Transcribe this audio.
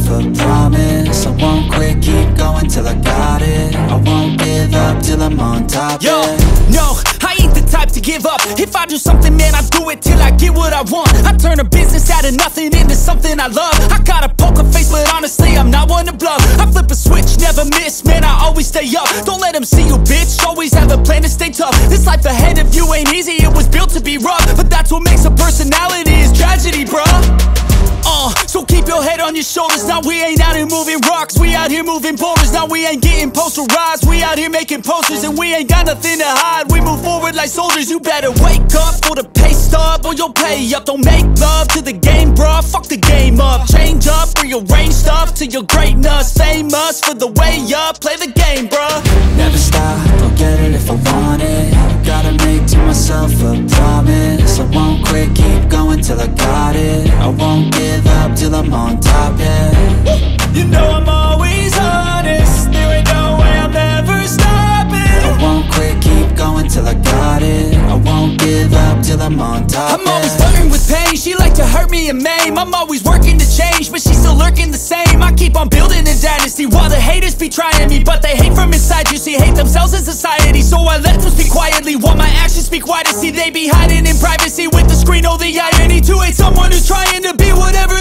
a promise. I won't quit, keep going till I got it. I won't give up till I'm on top, Yo, yeah. no, I ain't the type to give up. If I do something, man, I do it till I get what I want. I turn a business out of nothing into something I love. I got a poker face, but honestly, I'm not one to bluff. I flip a switch, never miss, man, I always stay up. Don't let them see you, bitch, always have a plan to stay tough. This life ahead of you ain't easy, it was built to be rough. But that's what makes a personality, is tragedy, bruh. So keep your head on your shoulders. Now we ain't out here moving rocks, we out here moving boulders. Now we ain't getting posterized, we out here making posters. And we ain't got nothing to hide, we move forward like soldiers. You better wake up for the pay stub, or you'll pay up. Don't make love to the game, bruh, fuck the game up. Change up, rearrange stuff to your greatness. Famous for the way up, play the game, bruh. Never stop, I'll get it if I want it. Gotta make to myself a promise. I won't quit, keep going till I got it. I won't give up till I'm on top, yeah. You know I'm always honest, there ain't no way I'm ever stopping. I won't quit, keep going till I got it. I won't give up till I'm on top, I'm always flirting with pain, she like to hurt me and maim. I'm always working to change, but she's still lurking the same. I keep on building a dynasty while the haters be trying me. But they hate from inside, you see, hate themselves in society. So I let them speak quietly while my actions speak wider. See, they be hiding in privacy with the screen, oh the irony. To hate someone who's trying to be whatever